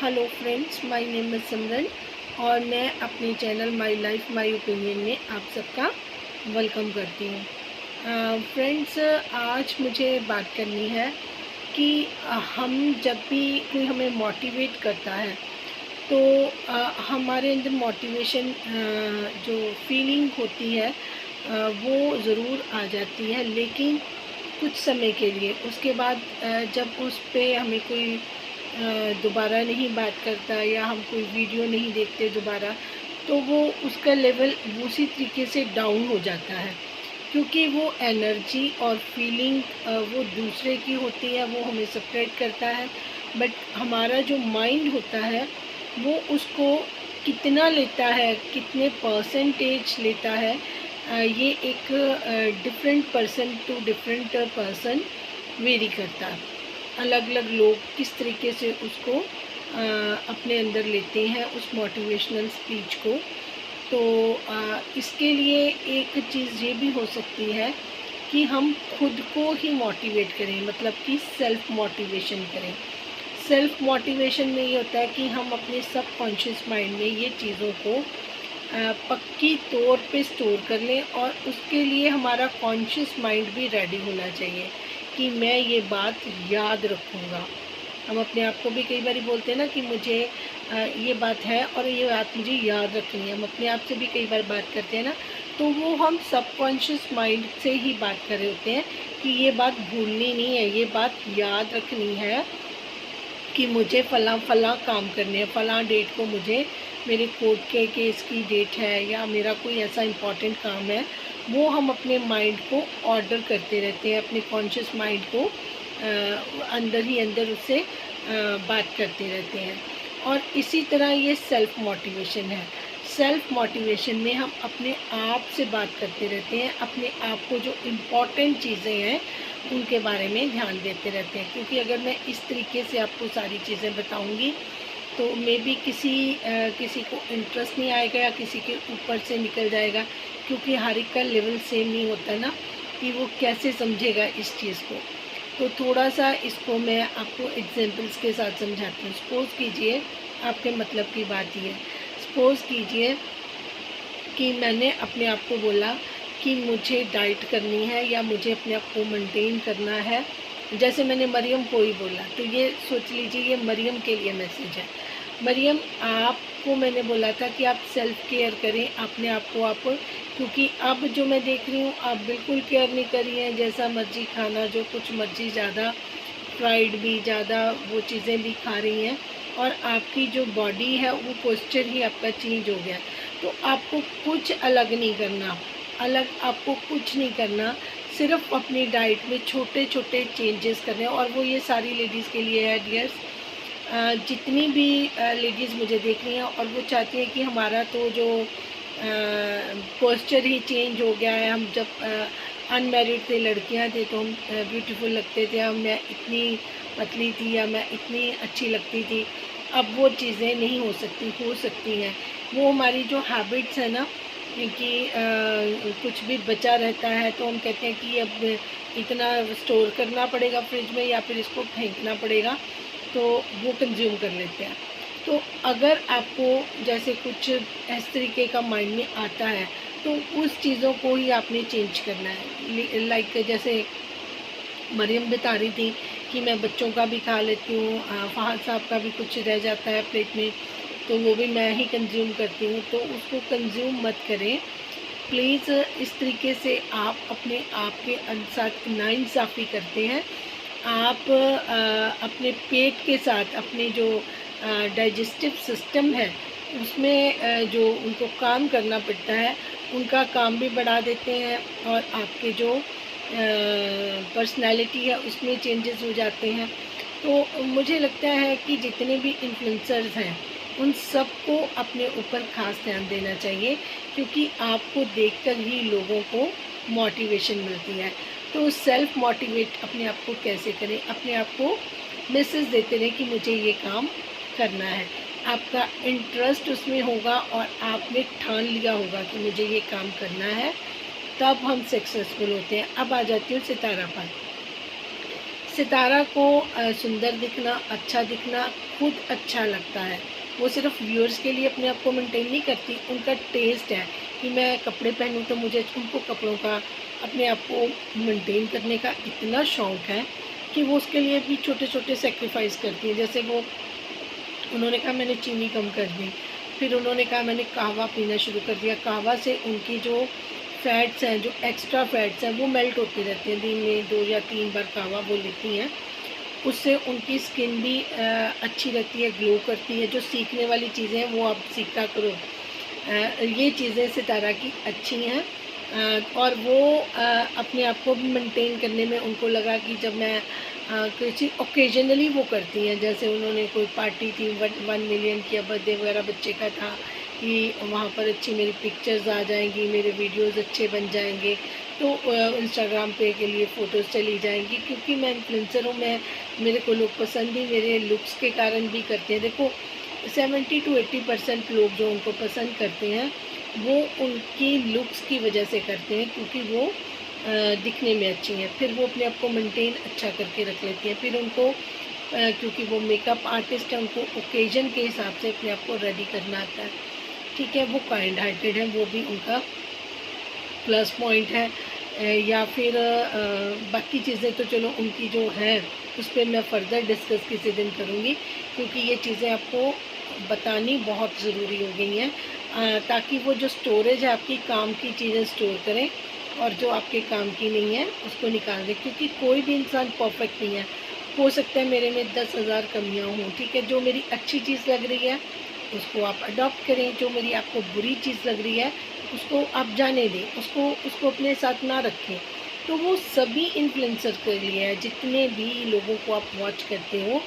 Hello friends, my name is Simran और मैं अपने channel my life my opinion में आप सबका वेलकम करती हूँ। फ्रेंड्स, आज मुझे बात करनी है कि हम जब भी कोई हमें मोटिवेट करता है तो हमारे अंदर मोटिवेशन जो फीलिंग होती है वो ज़रूर आ जाती है, लेकिन कुछ समय के लिए। उसके बाद जब उस पे हमें कोई दोबारा नहीं बात करता या हम कोई वीडियो नहीं देखते दोबारा, तो वो उसका लेवल उसी तरीके से डाउन हो जाता है, क्योंकि वो एनर्जी और फीलिंग वो दूसरे की होती है, वो हमें सेपरेट करता है। बट हमारा जो माइंड होता है वो उसको कितना लेता है, कितने परसेंटेज लेता है, ये एक different person to different person vary करता है। अलग अलग लोग किस तरीके से उसको अपने अंदर लेते हैं उस मोटिवेशनल स्पीच को। तो इसके लिए एक चीज़ ये भी हो सकती है कि हम खुद को ही मोटिवेट करें, मतलब कि सेल्फ मोटिवेशन करें। सेल्फ मोटिवेशन में ये होता है कि हम अपने सबकॉन्शियस माइंड में ये चीज़ों को पक्की तौर पे स्टोर कर लें, और उसके लिए हमारा कॉन्शियस माइंड भी रेडी होना चाहिए कि मैं ये बात याद रखूँगा। हम अपने आप को भी कई बार बोलते हैं ना कि मुझे ये बात है और ये बात मुझे याद रखनी है। हम अपने आप से भी कई बार बात करते हैं ना, तो वो हम सबकॉन्शियस माइंड से ही बात कर रहे होते हैं कि ये बात भूलनी नहीं है, ये बात याद रखनी है कि मुझे फ़लाँ फ़लाँ काम करने हैं, फ़लाँ डेट को मुझे मेरे कोर्ट के केस की डेट है या मेरा कोई ऐसा इम्पॉर्टेंट काम है। वो हम अपने माइंड को ऑर्डर करते रहते हैं, अपने कॉन्शियस माइंड को अंदर ही अंदर उससे बात करते रहते हैं। और इसी तरह ये सेल्फ़ मोटिवेशन है। सेल्फ़ मोटिवेशन में हम अपने आप से बात करते रहते हैं, अपने आप को जो इम्पॉर्टेंट चीज़ें हैं उनके बारे में ध्यान देते रहते हैं। क्योंकि अगर मैं इस तरीके से आपको सारी चीज़ें बताऊंगी तो मे बी किसी को इंटरेस्ट नहीं आएगा या किसी के ऊपर से निकल जाएगा, क्योंकि हर एक का लेवल सेम नहीं होता ना कि वो कैसे समझेगा इस चीज़ को। तो थोड़ा सा इसको मैं आपको एग्जांपल्स के साथ समझाती हूँ। सपोज़ कीजिए, आपके मतलब की बात ये है। सपोज़ कीजिए कि मैंने अपने आप को बोला कि मुझे डाइट करनी है या मुझे अपने आप को मेंटेन करना है। जैसे मैंने मरियम को ही बोला, तो ये सोच लीजिए ये मरियम के लिए मैसेज है। मरियम, आपको मैंने बोला था कि आप सेल्फ़ केयर करें अपने आप को आप, क्योंकि अब जो मैं देख रही हूँ आप बिल्कुल केयर नहीं कर रही हैं। जैसा मर्ज़ी खाना, जो कुछ मर्ज़ी, ज़्यादा फ्राइड भी, ज़्यादा वो चीज़ें भी खा रही हैं, और आपकी जो बॉडी है वो पोस्चर ही आपका चेंज हो गया। तो आपको कुछ अलग नहीं करना, अलग आपको कुछ नहीं करना, सिर्फ अपनी डाइट में छोटे छोटे चेंजेस करने हैं। और वो ये सारी लेडीज़ के लिए है डियर्स। जितनी भी लेडीज़ मुझे देख रही हैं और वो चाहती हैं कि हमारा तो जो पोस्चर ही चेंज हो गया है। हम जब अनमैरिड थे, लड़कियां थे, तो हम ब्यूटीफुल लगते थे, हम मैं इतनी पतली थी या मैं इतनी अच्छी लगती थी। अब वो चीज़ें नहीं हो सकती हैं। वो हमारी जो हैबिट्स है ना कि कुछ भी बचा रहता है तो हम कहते हैं कि अब इतना स्टोर करना पड़ेगा फ्रिज में या फिर इसको फेंकना पड़ेगा, तो वो कंज्यूम कर लेते हैं। तो अगर आपको जैसे कुछ इस तरीके का माइंड में आता है तो उस चीज़ों को ही आपने चेंज करना है। लाइक जैसे मरियम बता रही थी कि मैं बच्चों का भी खा लेती हूँ, फहद साहब का भी कुछ रह जाता है प्लेट में, तो वो भी मैं ही कंज्यूम करती हूँ। तो उसको कंज्यूम मत करें प्लीज़। इस तरीके से आप अपने आप के साथ नाइंसाफ़ी करते हैं। आप अपने पेट के साथ अपने जो डाइजेस्टिव सिस्टम है उसमें जो उनको काम करना पड़ता है उनका काम भी बढ़ा देते हैं, और आपके जो पर्सनैलिटी है उसमें चेंजेस हो जाते हैं। तो मुझे लगता है कि जितने भी इन्फ्लुएंसर्स हैं उन सबको अपने ऊपर ख़ास ध्यान देना चाहिए, क्योंकि आपको देखकर ही लोगों को मोटिवेशन मिलती है। तो सेल्फ़ मोटिवेट अपने आप को कैसे करें? अपने आप को मैसेज देते रहें कि मुझे ये काम करना है। आपका इंटरेस्ट उसमें होगा और आपने ठान लिया होगा कि मुझे ये काम करना है, तब हम सक्सेसफुल होते हैं। अब आ जाती हूँ सितारा पर। सितारा को सुंदर दिखना, अच्छा दिखना खुद अच्छा लगता है। वो सिर्फ व्यूअर्स के लिए अपने आप को मेंटेन नहीं करती, उनका टेस्ट है कि मैं कपड़े पहनूँ तो मुझे उनको कपड़ों का अपने आप को मेंटेन करने का इतना शौक़ है कि वो उसके लिए भी छोटे छोटे सेक्रीफाइस करती हैं। जैसे वो उन्होंने कहा मैंने चीनी कम कर दी, फिर उन्होंने कहा मैंने कहवा पीना शुरू कर दिया। कहवा से उनकी जो फ़ैट्स हैं, जो एक्स्ट्रा फ़ैट्स हैं, वो मेल्ट होती रहती हैं। दिन में 2 या 3 बार कहवा वो लेती हैं, उससे उनकी स्किन भी अच्छी रहती है, ग्लो करती है। जो सीखने वाली चीज़ें हैं वो आप सीखा करो। ये चीज़ें सितारा की अच्छी हैं। और वो अपने आप को भी मेंटेन करने में उनको लगा कि जब मैं किसी ओकेजनली वो करती हैं, जैसे उन्होंने कोई पार्टी थी 1 मिलियन की, बर्थडे वगैरह बच्चे का था, कि वहाँ पर अच्छी मेरी पिक्चर्स आ जाएंगी, मेरे वीडियोस अच्छे बन जाएंगे, तो इंस्टाग्राम पे के लिए फ़ोटोज़ चली जाएंगी। क्योंकि मैं इन्फ्लुएंसर हूँ, मैं मेरे को लोग पसंद ही मेरे लुक्स के कारण भी करते हैं। देखो 70 to 80% लोग जो उनको पसंद करते हैं वो उनकी लुक्स की वजह से करते हैं, क्योंकि वो दिखने में अच्छी हैं। फिर वो अपने आप को मेंटेन अच्छा करके रख लेती हैं। फिर उनको क्योंकि वो मेकअप आर्टिस्ट है, उनको ओकेजन के हिसाब से अपने आप को रेडी करना आता है। ठीक है, वो काइंड हार्टेड है, वो भी उनका प्लस पॉइंट है। या फिर बाकी चीज़ें तो चलो उनकी जो है उस पर मैं फ़र्दर डिस्कस किसी दिन करूँगी, क्योंकि ये चीज़ें आपको बतानी बहुत ज़रूरी हो गई हैं, ताकि वो जो स्टोरेज है आपकी काम की चीज़ें स्टोर करें और जो आपके काम की नहीं है उसको निकाल दें। क्योंकि कोई भी इंसान परफेक्ट नहीं है। हो सकता है मेरे में 10,000 कमियाँ हों, ठीक है। जो मेरी अच्छी चीज़ लग रही है उसको आप अडॉप्ट करें, जो मेरी आपको बुरी चीज़ लग रही है उसको आप जाने दें, उसको अपने साथ ना रखें। तो वो सभी इन्फ्लुएंसर के लिए है, जितने भी लोगों को आप वॉच करते हो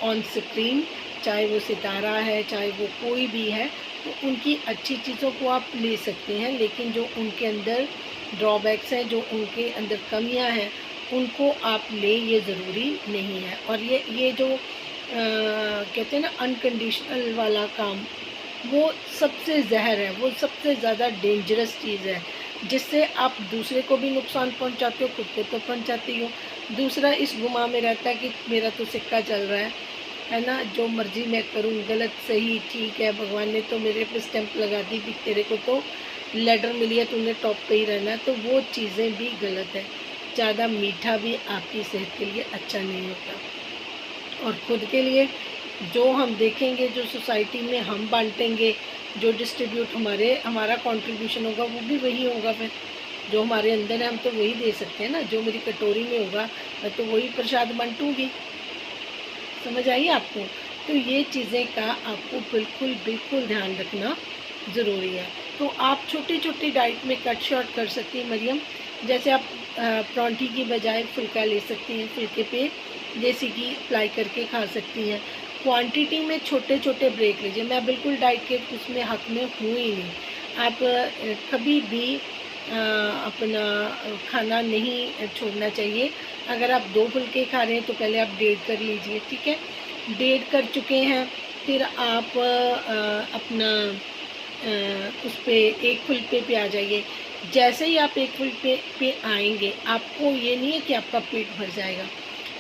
ऑन स्क्रीन, चाहे वो सितारा है, चाहे वो कोई भी है, तो उनकी अच्छी चीज़ों को आप ले सकते हैं, लेकिन जो उनके अंदर ड्रॉबैक्स हैं, जो उनके अंदर कमियां हैं, उनको आप ले, ये ज़रूरी नहीं है। और ये जो कहते हैं ना अनकंडीशनल वाला काम, वो सबसे ज़हर है, वो सबसे ज़्यादा डेंजरस चीज़ है, जिससे आप दूसरे को भी नुकसान पहुंचाते हो, खुद को तो पहुंचाती हो। दूसरा इस गुमा में रहता है कि मेरा तो सिक्का चल रहा है ना, जो मर्ज़ी मैं करूं, गलत सही ठीक है, भगवान ने तो मेरे पे स्टैंप लगा दी कि तेरे को तो लेटर मिली है, तूने टॉप पे ही रहना है। तो वो चीज़ें भी गलत है। ज़्यादा मीठा भी आपकी सेहत के लिए अच्छा नहीं होता। और खुद के लिए जो हम देखेंगे, जो सोसाइटी में हम बांटेंगे, जो डिस्ट्रीब्यूट हमारा कंट्रीब्यूशन होगा, वो भी वही होगा। फिर जो हमारे अंदर है हम तो वही दे सकते हैं ना। जो मेरी कटोरी में होगा मैं तो वही प्रसाद बांटूँगी। समझ आई आपको? तो ये चीज़ें का आपको बिल्कुल बिल्कुल ध्यान रखना ज़रूरी है। तो आप छोटी छोटी डाइट में कट शॉर्ट कर सकती हैं मरियम। जैसे आप परांठी की बजाय फुल्का ले सकती हैं, फुल्के पे देसी घी अप्लाई करके खा सकती हैं। क्वांटिटी में छोटे छोटे ब्रेक लीजिए। मैं बिल्कुल डाइट के उसमें हक़ में हूँ ही नहीं। आप कभी भी अपना खाना नहीं छोड़ना चाहिए। अगर आप 2 फुल्के खा रहे हैं तो पहले आप 1.5 कर लीजिए, ठीक है। 1.5 कर चुके हैं, फिर आप अपना उस पे 1 फुल्के पे आ जाइए। जैसे ही आप 1 फुल्के पे आएंगे, आपको ये नहीं है कि आपका पेट भर जाएगा,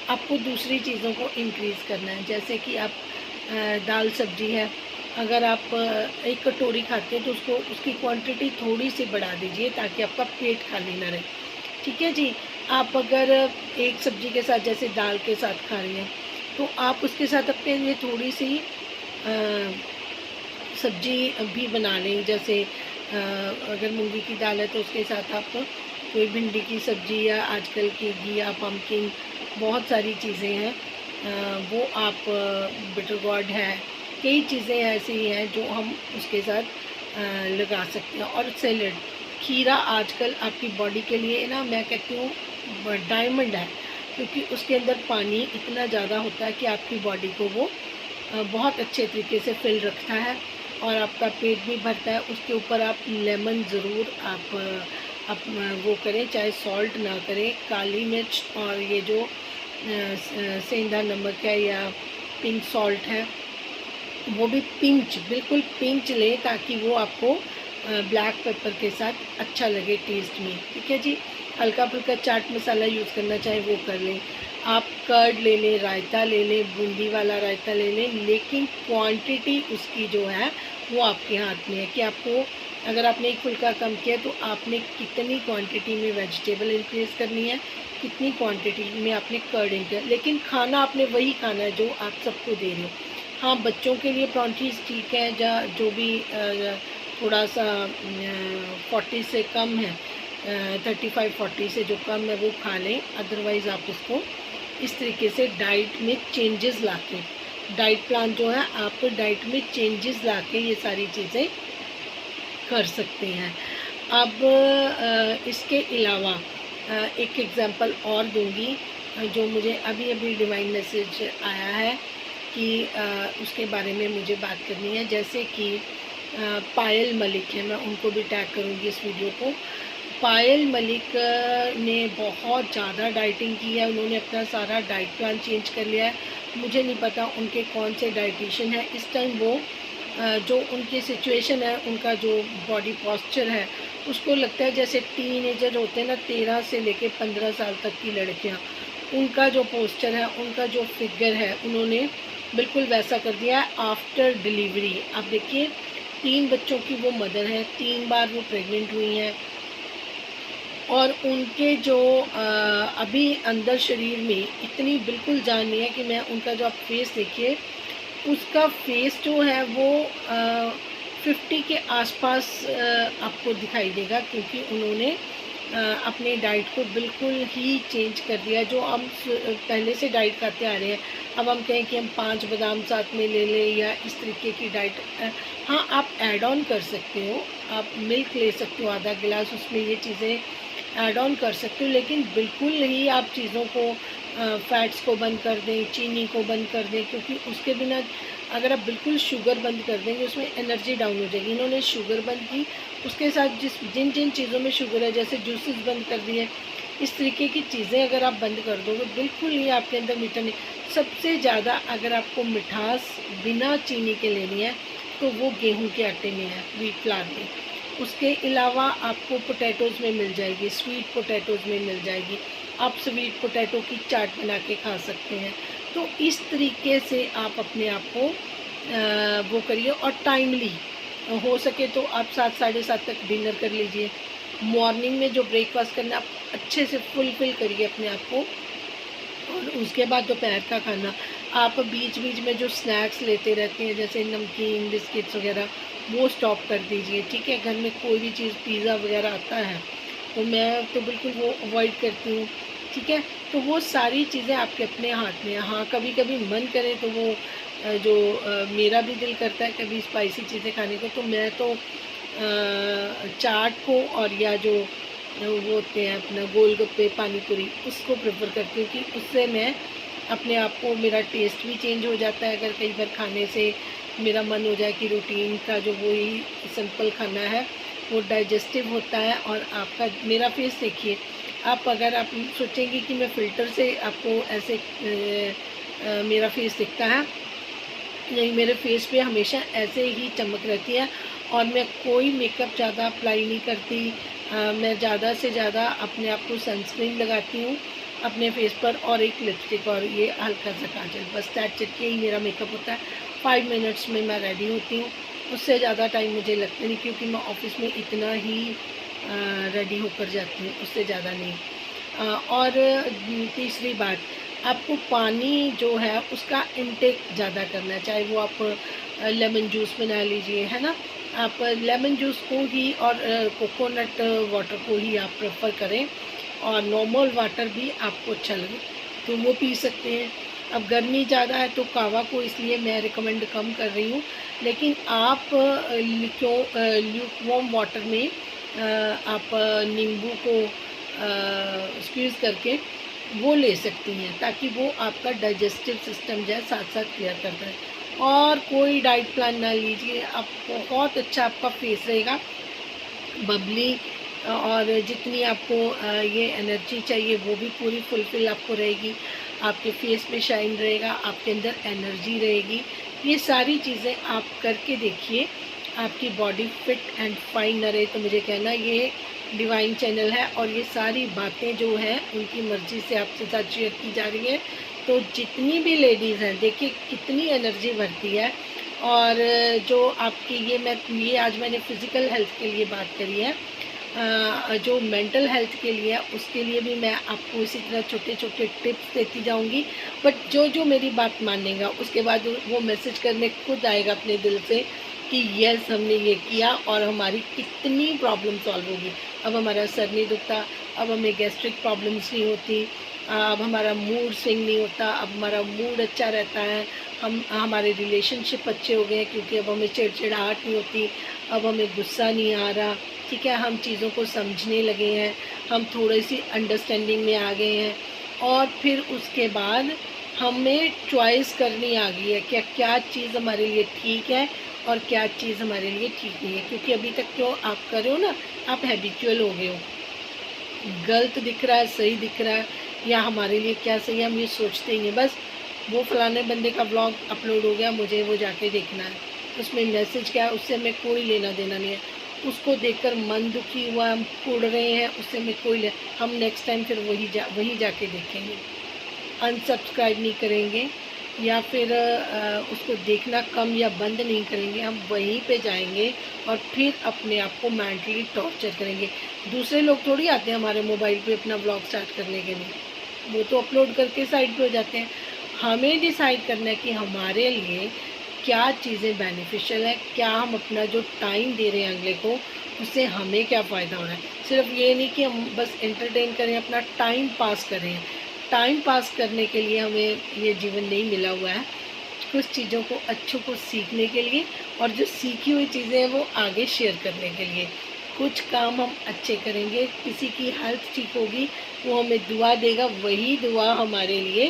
आपको दूसरी चीज़ों को इंक्रीज़ करना है। जैसे कि आप दाल सब्जी है, अगर आप 1 कटोरी खाते हैं तो उसकी क्वांटिटी थोड़ी सी बढ़ा दीजिए, ताकि आपका पेट खाली ना रहे, ठीक है जी। आप अगर एक सब्जी के साथ, जैसे दाल के साथ खा रही हैं, तो आप उसके साथ अपने लिए थोड़ी सी सब्जी भी बना लें। जैसे अगर मूंगी की दाल है तो उसके साथ आप कोई भिंडी की सब्ज़ी, या आजकल की घिया, पम्पकिन, बहुत सारी चीज़ें हैं, वो आप बिटर गोर्ड है, कई चीज़ें ऐसी हैं जो हम उसके साथ लगा सकते हैं। और सैलेड, खीरा आजकल आपकी बॉडी के लिए ना, मैं कहती हूँ डायमंड है, क्योंकि उसके अंदर पानी इतना ज़्यादा होता है कि आपकी बॉडी को वो बहुत अच्छे तरीके से फिल रखता है और आपका पेट भी भरता है। उसके ऊपर आप लेमन ज़रूर आप वो करें, चाहे सॉल्ट ना करें, काली मिर्च और ये जो सेंधा नमक है या पिंक सॉल्ट है, वो भी पिंच, बिल्कुल पिंच लें, ताकि वो आपको ब्लैक पेपर के साथ अच्छा लगे टेस्ट में, ठीक है जी। हल्का फुल्का चाट मसाला यूज़ करना चाहे वो कर लें। आप कर्ड ले लें, रायता ले लें, बूंदी वाला रायता ले लें, लेकिन क्वांटिटी उसकी जो है वो आपके हाथ में है कि आपको, अगर आपने एक फुल्का कम किया तो आपने कितनी क्वांटिटी में वेजिटेबल इंक्रीज़ करनी है, कितनी क्वांटिटी में आपने कर्ड इंक्रीज, लेकिन खाना आपने वही खाना है जो आप सबको दे रहे हो। हाँ, बच्चों के लिए परॉन्ठीज़ ठीक है, जो भी थोड़ा सा 40 से कम है, 35-40 से जो कम है वो खा लें। अदरवाइज़ आप उसको इस तरीके से डाइट में चेंजेस लाके, डाइट प्लान जो है आप डाइट में चेंजेस लाके ये सारी चीज़ें कर सकते हैं। अब इसके अलावा एक एग्ज़ाम्पल और दूंगी, जो मुझे अभी अभी डिवाइन मैसेज आया है कि उसके बारे में मुझे बात करनी है। जैसे कि पायल मलिक है, मैं उनको भी टैग करूँगी इस वीडियो को। पायल मलिक ने बहुत ज़्यादा डाइटिंग की है, उन्होंने अपना सारा डाइट प्लान चेंज कर लिया है। मुझे नहीं पता उनके कौन से डाइटिशियन है इस टाइम, वो जो उनकी सिचुएशन है, उनका जो बॉडी पॉस्चर है, उसको लगता है जैसे टीनेजर होते हैं ना, 13 से लेके 15 साल तक की लड़कियां, उनका जो पोस्चर है, उनका जो फिगर है, उन्होंने बिल्कुल वैसा कर दिया है आफ्टर डिलीवरी। आप देखिए, 3 बच्चों की वो मदर है, 3 बार वो प्रेग्नेंट हुई हैं, और उनके जो अभी अंदर शरीर में इतनी बिल्कुल जान नहीं है कि मैं उनका जो आप फेस देखिए, उसका फेस जो है वो 50 के आसपास आपको दिखाई देगा, क्योंकि उन्होंने अपने डाइट को बिल्कुल ही चेंज कर दिया। जो हम पहले से डाइट खाते आ रहे हैं, अब हम कहें कि हम 5 बादाम साथ में ले लें या इस तरीके की डाइट, हाँ आप ऐड ऑन कर सकते हो, आप मिल्क ले सकते हो आधा गिलास, उसमें ये चीज़ें ऐड ऑन कर सकते हो, लेकिन बिल्कुल नहीं आप चीज़ों को फ़ैट्स को बंद कर दें, चीनी को बंद कर दें, क्योंकि उसके बिना अगर आप बिल्कुल शुगर बंद कर देंगे उसमें एनर्जी डाउन हो जाएगी। इन्होंने शुगर बंद की, उसके साथ जिन जिन चीज़ों में शुगर है, जैसे जूसेस बंद कर दिए, इस तरीके की चीज़ें अगर आप बंद कर दोगे, बिल्कुल ही आपके अंदर मीठा नहीं। सबसे ज़्यादा अगर आपको मिठास बिना चीनी के लेनी है तो वो गेहूँ के आटे में है, व्हीट फ्लावर में। उसके अलावा आपको पोटैटोज़ में मिल जाएगी, स्वीट पोटैटोज़ में मिल जाएगी, आप स्वीट पोटैटो की चाट बना के खा सकते हैं। तो इस तरीके से आप अपने आप को वो करिए, और टाइमली हो सके तो आप 7 साढ़े 7 तक डिनर कर लीजिए। मॉर्निंग में जो ब्रेकफास्ट करना, आप अच्छे से फुलफिल करिए अपने आप को, और उसके बाद दोपहर का खाना आप बीच बीच में जो स्नैक्स लेते रहते हैं, जैसे नमकीन, बिस्किट्स वगैरह, वो स्टॉप कर दीजिए, ठीक है। घर में कोई भी चीज़ पिज़्ज़ा वगैरह आता है तो मैं तो बिल्कुल वो अवॉइड करती हूँ, ठीक है। तो वो सारी चीज़ें आपके अपने हाथ में है। हाँ, कभी कभी मन करे तो वो मेरा भी दिल करता है कभी स्पाइसी चीज़ें खाने को, तो मैं तो चाट को, और या जो वो होते हैं अपना गोलगप्पे, पानी पूरी, उसको प्रेफर करती हूँ कि उससे मैं अपने आप को, मेरा टेस्ट भी चेंज हो जाता है। अगर कई बार खाने से मेरा मन हो जाए कि रूटीन का जो वही सिंपल खाना है वो डाइजेस्टिव होता है। और आपका, मेरा फेस देखिए, आप अगर आप सोचेंगे कि मैं फ़िल्टर से आपको ऐसे मेरा फेस दिखता है, नहीं, मेरे फेस पे हमेशा ऐसे ही चमक रहती है, और मैं कोई मेकअप ज़्यादा अप्लाई नहीं करती। मैं ज़्यादा से ज़्यादा अपने आप को सनस्क्रीन लगाती हूँ अपने फेस पर, और एक लिपस्टिक, और ये हल्का सा काजल, बस दैट्स इट, यही मेरा मेकअप होता है। 5 मिनट्स में मैं रेडी होती हूँ, उससे ज़्यादा टाइम मुझे लगता नहीं, क्योंकि मैं ऑफिस में इतना ही रेडी होकर जाती हूँ, उससे ज़्यादा नहीं। और तीसरी बात, आपको पानी जो है उसका इनटेक ज़्यादा करना है, चाहे वो आप लेमन जूस बना लीजिए, है ना। आप लेमन जूस को ही और कोकोनट वाटर को ही आप प्रेफर करें, और नॉर्मल वाटर भी आपको अच्छा लगे तो वो पी सकते हैं। अब गर्मी ज़्यादा है तो कावा को इसलिए मैं रिकमेंड कम कर रही हूँ, लेकिन आप ल्यूकवार्म वाटर में आप नींबू को स्क्वीज़ करके वो ले सकती हैं, ताकि वो आपका डाइजेस्टिव सिस्टम जो है साथ साथ क्लियर करता है। और कोई डाइट प्लान ना लीजिए, आप बहुत अच्छा आपका फेस रहेगा, बबली, और जितनी आपको ये एनर्जी चाहिए वो भी पूरी फुलफिल आपको रहेगी, आपके फेस पे शाइन रहेगा, आपके अंदर एनर्जी रहेगी। ये सारी चीज़ें आप करके देखिए, आपकी बॉडी फिट एंड फाइन न रहे तो मुझे कहना, ये डिवाइन चैनल है और ये सारी बातें जो हैं उनकी मर्ज़ी से आपके साथ शेयर की जा रही हैं। तो जितनी भी लेडीज़ हैं, देखिए कितनी एनर्जी भरती है। और जो आपकी ये आज मैंने फ़िज़िकल हेल्थ के लिए बात करी है। जो मेंटल हेल्थ के लिए है उसके लिए भी मैं आपको इसी तरह छोटे छोटे टिप्स देती जाऊंगी। बट जो जो मेरी बात मानेगा उसके बाद वो मैसेज करने खुद आएगा अपने दिल से कि यस हमने ये किया और हमारी कितनी प्रॉब्लम सॉल्व होगी। अब हमारा सर नहीं दुखता, अब हमें गैस्ट्रिक प्रॉब्लम्स नहीं होती, अब हमारा मूड स्विंग नहीं होता, अब हमारा मूड अच्छा रहता है, हमारे रिलेशनशिप अच्छे हो गए हैं क्योंकि अब हमें चिड़चिड़ाहट नहीं होती, अब हमें गुस्सा नहीं आ रहा। ठीक है, हम चीज़ों को समझने लगे हैं, हम थोड़ी सी अंडरस्टैंडिंग में आ गए हैं। और फिर उसके बाद हमें चॉइस करनी आ गई है कि क्या चीज़ हमारे लिए ठीक है और क्या चीज़ हमारे लिए ठीक नहीं है। क्योंकि अभी तक जो आप कर रहे हो ना, आप हैबिचुअल हो गए हो, गलत दिख रहा है सही दिख रहा है या हमारे लिए क्या सही है हम ये सोचते ही हैं। बस वो फलाने बंदे का ब्लॉग अपलोड हो गया, मुझे वो जाके देखना है, उसमें मैसेज क्या है उससे हमें कोई लेना देना नहीं है। उसको देखकर मन दुखी हुआ, हम उड़ रहे हैं, उससे हमें हम नेक्स्ट टाइम फिर वही जाके देखेंगे, अनसब्सक्राइब नहीं करेंगे या फिर उसको देखना कम या बंद नहीं करेंगे। हम वहीं पे जाएंगे और फिर अपने आप को मेंटली टॉर्चर करेंगे। दूसरे लोग थोड़ी आते हैं हमारे मोबाइल पे अपना ब्लॉग स्टार्ट करने के लिए, वो तो अपलोड करके साइड पे हो जाते हैं। हमें डिसाइड करना है कि हमारे लिए क्या चीज़ें बेनिफिशियल है, क्या हम अपना जो टाइम दे रहे हैं अगले को उससे हमें क्या फ़ायदा हो रहा है। सिर्फ ये नहीं कि हम बस एंटरटेन करें, अपना टाइम पास करें। टाइम पास करने के लिए हमें ये जीवन नहीं मिला हुआ है, कुछ चीज़ों को अच्छों को सीखने के लिए और जो सीखी हुई चीज़ें हैं वो आगे शेयर करने के लिए। कुछ काम हम अच्छे करेंगे, किसी की हेल्थ ठीक होगी, वो हमें दुआ देगा, वही दुआ हमारे लिए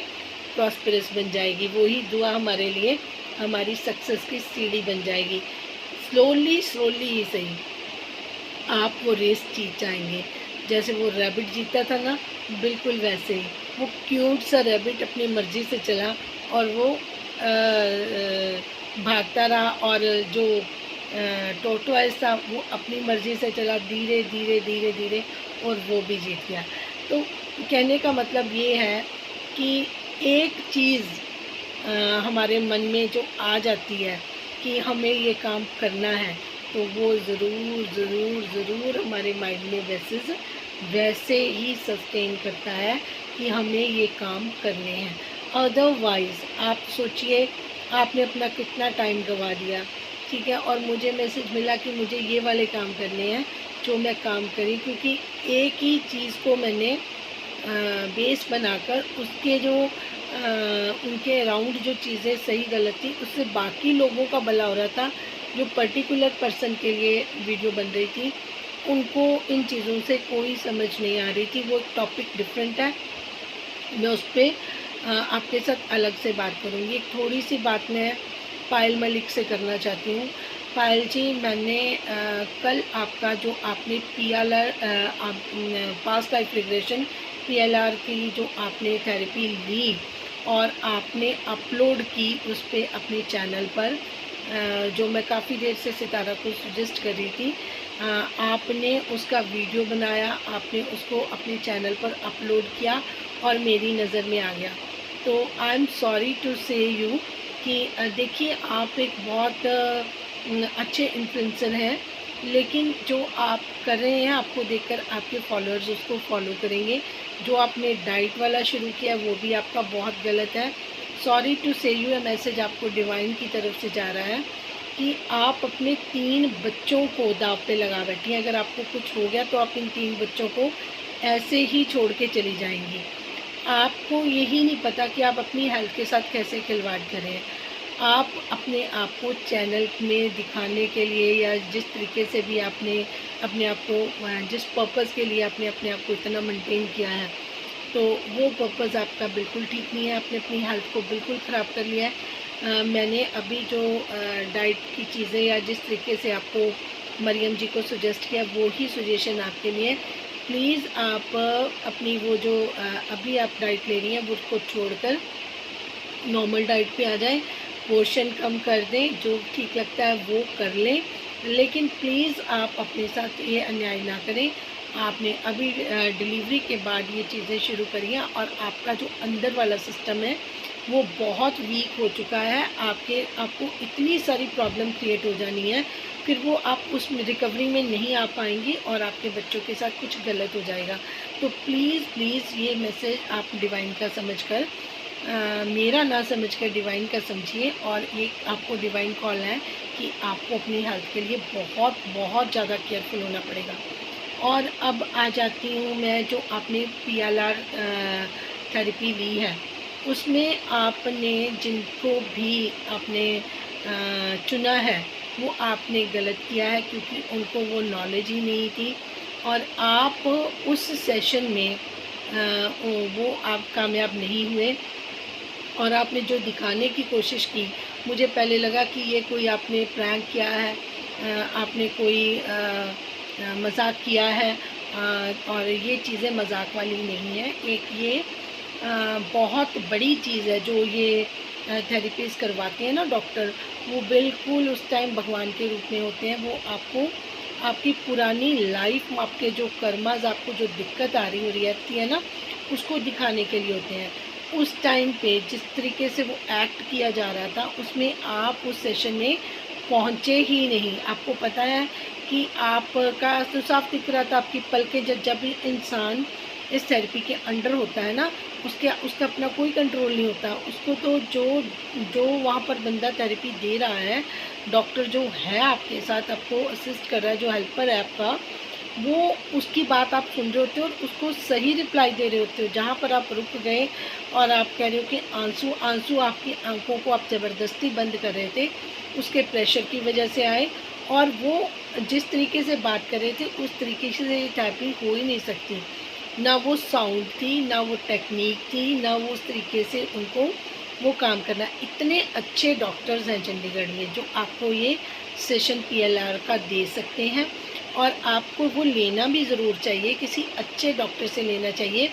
प्रॉस्पेरस बन जाएगी, वही दुआ हमारे लिए हमारी सक्सेस की सीढ़ी बन जाएगी। स्लोली स्लोली ही सही आप वो रेस जीत जाएंगे। जैसे वो रैबिट जीता था ना, बिल्कुल वैसे ही वो क्यूट सा रैबिट अपनी मर्ज़ी से चला और वो भागता रहा और जो टोरटॉइस था वो अपनी मर्ज़ी से चला, धीरे धीरे धीरे धीरे, और वो भी जीत गया। तो कहने का मतलब ये है कि एक चीज़ हमारे मन में जो आ जाती है कि हमें ये काम करना है, तो वो ज़रूर ज़रूर ज़रूर हमारे माइंड में वैसे ही सस्टेन करता है कि हमें ये काम करने हैं। अदरवाइज़ आप सोचिए आपने अपना कितना टाइम गंवा दिया। ठीक है, और मुझे मैसेज मिला कि मुझे ये वाले काम करने हैं जो मैं काम करी, क्योंकि एक ही चीज़ को मैंने बेस बनाकर उसके जो उनके अराउंड जो चीज़ें सही गलत थी उससे बाकी लोगों का भला हो रहा था। जो पर्टिकुलर पर्सन के लिए वीडियो बन रही थी उनको इन चीज़ों से कोई समझ नहीं आ रही थी, वो टॉपिक डिफरेंट है। मैं उस पर आपके साथ अलग से बात करूँगी। एक थोड़ी सी बात मैं पायल मलिक से करना चाहती हूँ। पायल जी, मैंने कल आपका जो आपने PLR past life regression PLR की जो आपने थेरेपी ली और आपने अपलोड की उस पर अपने चैनल पर, जो मैं काफ़ी देर से सितारा को सजेस्ट कर रही थी, आपने उसका वीडियो बनाया, आपने उसको अपने चैनल पर अपलोड किया और मेरी नज़र में आ गया। तो आई एम सॉरी टू से यू कि देखिए आप एक बहुत अच्छे इन्फ्लुएंसर हैं, लेकिन जो आप कर रहे हैं आपको देखकर आपके फॉलोअर्स उसको फॉलो करेंगे। जो आपने डाइट वाला शुरू किया वो भी आपका बहुत गलत है। सॉरी टू से यू, मैसेज आपको डिवाइन की तरफ से जा रहा है कि आप अपने 3 बच्चों को दाव पे लगा बैठी हैं। अगर आपको कुछ हो गया तो आप इन 3 बच्चों को ऐसे ही छोड़ के चली जाएंगी। आपको यही नहीं पता कि आप अपनी हेल्थ के साथ कैसे खिलवाड़ करें। आप अपने आप को चैनल में दिखाने के लिए या जिस तरीके से भी आपने अपने आप को, जिस पर्पज़ के लिए आपने अपने आप को इतना मेंटेन किया है, तो वो पर्पज़ आपका बिल्कुल ठीक नहीं है। आपने अपनी हेल्थ को बिल्कुल ख़राब कर लिया है। मैंने अभी जो डाइट की चीज़ें या जिस तरीके से आपको मरियम जी को सजेस्ट किया वो ही सजेशन आपके लिए। प्लीज़ आप अपनी वो जो अभी आप डाइट ले रही हैं वो उसको छोड़कर नॉर्मल डाइट पे आ जाएं, पोर्शन कम कर दें, जो ठीक लगता है वो कर लें, लेकिन प्लीज़ आप अपने साथ ये अन्याय ना करें। आपने अभी डिलीवरी के बाद ये चीज़ें शुरू करी हैं और आपका जो अंदर वाला सिस्टम है वो बहुत वीक हो चुका है। आपको इतनी सारी प्रॉब्लम क्रिएट हो जानी है, फिर वो आप उस रिकवरी में नहीं आ पाएंगी और आपके बच्चों के साथ कुछ गलत हो जाएगा। तो प्लीज़ ये मैसेज आप डिवाइन का समझकर, मेरा ना समझकर डिवाइन का समझिए। और एक आपको डिवाइन कॉल है कि आपको अपनी हेल्थ के लिए बहुत बहुत ज़्यादा केयरफुल होना पड़ेगा। और अब आ जाती हूँ मैं, जो आपने PLR थेरेपी ली है, उसमें आपने जिनको भी आपने चुना है वो आपने गलत किया है, क्योंकि उनको वो नॉलेज ही नहीं थी। और आप उस सेशन में वो आप कामयाब नहीं हुए। और आपने जो दिखाने की कोशिश की, मुझे पहले लगा कि ये कोई आपने प्रैंक किया है, आपने कोई मजाक किया है। और ये चीज़ें मजाक वाली नहीं है। एक ये बहुत बड़ी चीज़ है जो ये थेरेपीज़ करवाते हैं ना डॉक्टर, वो बिल्कुल उस टाइम भगवान के रूप में होते हैं। वो आपको आपकी पुरानी लाइफ, आपके जो कर्माज, आपको जो दिक्कत आ रही हो रहती है ना, उसको दिखाने के लिए होते हैं। उस टाइम पे जिस तरीके से वो एक्ट किया जा रहा था, उसमें आप उस सेशन में पहुँचे ही नहीं। आपको पता है कि आपका तो साफ दिख रहा था, आपकी पलकें, जब भी इंसान इस थेरेपी के अंडर होता है ना, उसका अपना कोई कंट्रोल नहीं होता। उसको तो जो जो वहाँ पर बंदा थेरेपी दे रहा है, डॉक्टर जो है आपके साथ, आपको असिस्ट कर रहा है, जो हेल्पर है आपका, वो उसकी बात आप सुन रहे होते हो और उसको सही रिप्लाई दे रहे होते हो। जहाँ पर आप रुक गए और आप कह रहे हो कि आंसू आपकी आंखों को आप ज़बरदस्ती बंद कर रहे थे, उसके प्रेशर की वजह से आए। और वो जिस तरीके से बात कर रहे थे, उस तरीके से ये टाइपिंग हो ही नहीं सकती। ना वो साउंड थी, ना वो टेक्निक थी, ना वो उस तरीके से उनको वो काम करना। इतने अच्छे डॉक्टर्स हैं चंडीगढ़ में जो आपको ये सेशन PLR का दे सकते हैं। और आपको वो लेना भी ज़रूर चाहिए, किसी अच्छे डॉक्टर से लेना चाहिए।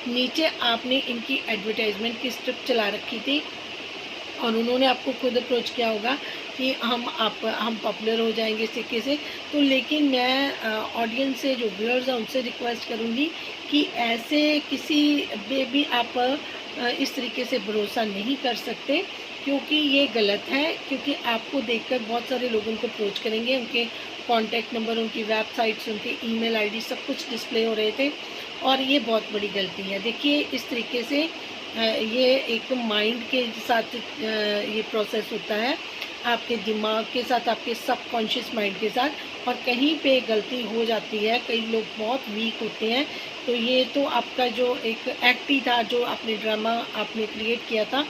नीचे आपने इनकी एडवर्टाइजमेंट की स्क्रिप्ट चला रखी थी और उन्होंने आपको खुद अप्रोच किया होगा कि हम पॉपुलर हो जाएंगे इस तरीके से। तो लेकिन मैं ऑडियंस से, जो व्यूअर्स हैं, उनसे रिक्वेस्ट करूँगी कि ऐसे किसी पे भी आप इस तरीके से भरोसा नहीं कर सकते, क्योंकि ये गलत है। क्योंकि आपको देखकर बहुत सारे लोग उनको अप्रोच करेंगे, उनके कॉन्टैक्ट नंबर, उनकी वेबसाइट्स, उनके ईमेल आईडी सब कुछ डिस्प्ले हो रहे थे। और ये बहुत बड़ी गलती है। देखिए, इस तरीके से ये एक माइंड के साथ ये प्रोसेस होता है, आपके दिमाग के साथ, आपके सबकॉन्शियस माइंड के साथ। और कहीं पे गलती हो जाती है, कई लोग बहुत वीक होते हैं। तो ये तो आपका जो एक एक्ट ही था, जो आपने ड्रामा आपने क्रिएट किया था।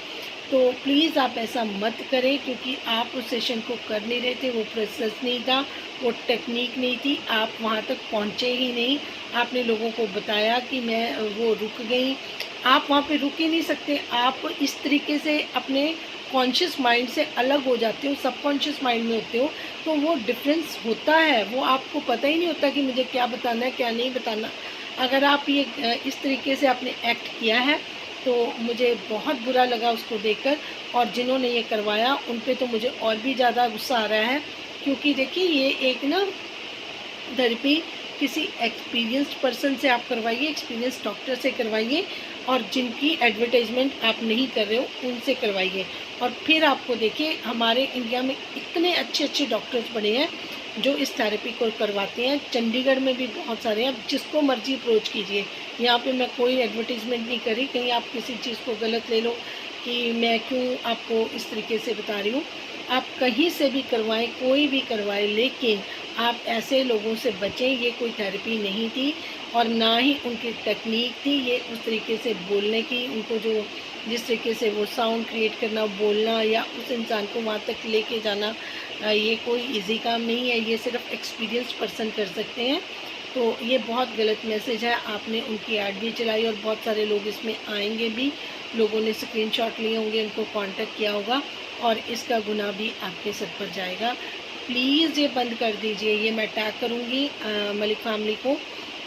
तो प्लीज़ आप ऐसा मत करें, क्योंकि आप उस सेशन को कर नहीं रहे थे, वो प्रोसेस नहीं था, वो टेक्निक नहीं थी, आप वहाँ तक पहुँचे ही नहीं। आपने लोगों को बताया कि मैं वो रुक गई, आप वहाँ पे रुक ही नहीं सकते। आप इस तरीके से अपने कॉन्शियस माइंड से अलग हो जाते हो, सबकॉन्शियस माइंड में होते हो, तो वो डिफरेंस होता है। वो आपको पता ही नहीं होता कि मुझे क्या बताना है, क्या नहीं बताना। अगर आप ये इस तरीके से आपने एक्ट किया है, तो मुझे बहुत बुरा लगा उसको देखकर। और जिन्होंने ये करवाया उन पे तो मुझे और भी ज़्यादा गुस्सा आ रहा है, क्योंकि देखिए, ये एक ना थेरेपी किसी एक्सपीरियंस्ड पर्सन से आप करवाइए, एक्सपीरियंस डॉक्टर से करवाइए, और जिनकी एडवर्टाइजमेंट आप नहीं कर रहे हो उनसे करवाइए। और फिर आपको देखिए, हमारे इंडिया में इतने अच्छे अच्छे डॉक्टर्स बने हैं जो इस थेरेपी को करवाते हैं। चंडीगढ़ में भी बहुत सारे हैं, जिसको मर्जी अप्रोच कीजिए। यहाँ पे मैं कोई एडवर्टीज़मेंट नहीं करी, कहीं आप किसी चीज़ को गलत ले लो कि मैं क्यों आपको इस तरीके से बता रही हूँ। आप कहीं से भी करवाएं, कोई भी करवाए, लेकिन आप ऐसे लोगों से बचें। ये कोई थेरेपी नहीं थी और ना ही उनकी टेक्निक थी ये उस तरीके से बोलने की। उनको जो जिस तरीके से वो साउंड क्रिएट करना, बोलना, या उस इंसान को वहाँ तक लेके जाना, ये कोई इजी काम नहीं है। ये सिर्फ एक्सपीरियंस पर्सन कर सकते हैं। तो ये बहुत गलत मैसेज है। आपने उनकी ऐड भी चलाई और बहुत सारे लोग इसमें आएंगे भी, लोगों ने स्क्रीनशॉट लिए होंगे, उनको कांटेक्ट किया होगा, और इसका गुनाह भी आपके सर पर जाएगा। प्लीज़ ये बंद कर दीजिए। ये मैं टैग करूँगी मलिक फैमिली को,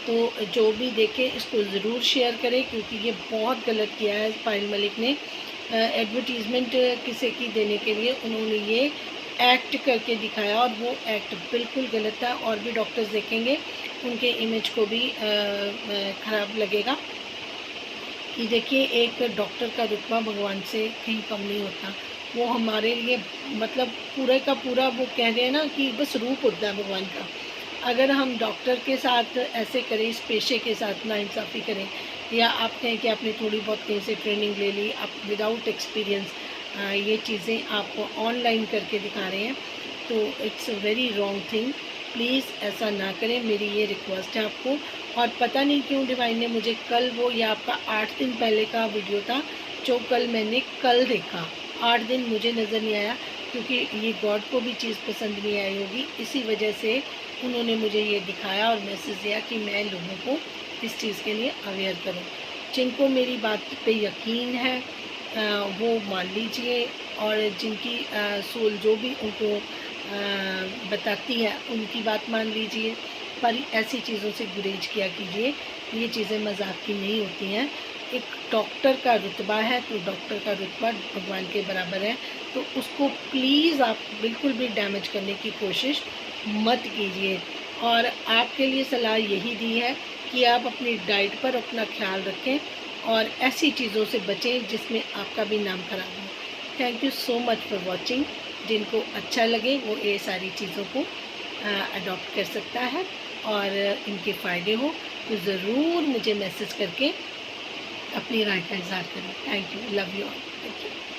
तो जो भी देखे इसको ज़रूर शेयर करें, क्योंकि ये बहुत गलत किया है पायल मलिक ने। एडवर्टीज़मेंट किसी की देने के लिए उन्होंने ये एक्ट करके दिखाया और वो एक्ट बिल्कुल गलत था। और भी डॉक्टर्स देखेंगे उनके इमेज को भी ख़राब लगेगा कि देखिए एक डॉक्टर का रुतबा भगवान से कहीं कम नहीं होता। वो हमारे लिए मतलब पूरे का पूरा वो कह रहे हैं ना कि बस रूप होता है भगवान का। अगर हम डॉक्टर के साथ ऐसे करें, इस पेशे के साथ नाइंसाफ़ी करें, या आप कहें कि आपने थोड़ी बहुत कहीं से ट्रेनिंग ले ली, आप विदाउट एक्सपीरियंस ये चीज़ें आप ऑनलाइन करके दिखा रहे हैं, तो it's a very wrong thing. Please ऐसा ना करें, मेरी ये रिक्वेस्ट है आपको। और पता नहीं क्यों डिवाइन ने मुझे कल वो, या आपका 8 दिन पहले का वीडियो था जो कल मैंने कल देखा, 8 दिन मुझे नज़र नहीं आया, क्योंकि ये गॉड को भी चीज़ पसंद नहीं आई होगी। इसी वजह से उन्होंने मुझे ये दिखाया और मैसेज दिया कि मैं लोगों को इस चीज़ के लिए अवेयर करूं। जिनको मेरी बात पे यकीन है वो मान लीजिए, और जिनकी सोल जो भी उनको बताती है उनकी बात मान लीजिए, पर ऐसी चीज़ों से गुरेज किया कीजिए। ये चीज़ें मजाक की नहीं होती हैं। एक डॉक्टर का रुतबा है तो डॉक्टर का रुतबा भगवान के बराबर है, तो उसको प्लीज़ आप बिल्कुल भी डैमेज करने की कोशिश मत कीजिए। और आपके लिए सलाह यही दी है कि आप अपनी डाइट पर अपना ख्याल रखें और ऐसी चीज़ों से बचें जिसमें आपका भी नाम खराब हो। Thank you so much for watching. जिनको अच्छा लगे वो ये सारी चीज़ों को अडॉप्ट कर सकता है और इनके फ़ायदे हो तो ज़रूर मुझे मैसेज करके अपनी राय का इज़हार करें। Thank you, love you all, thank you.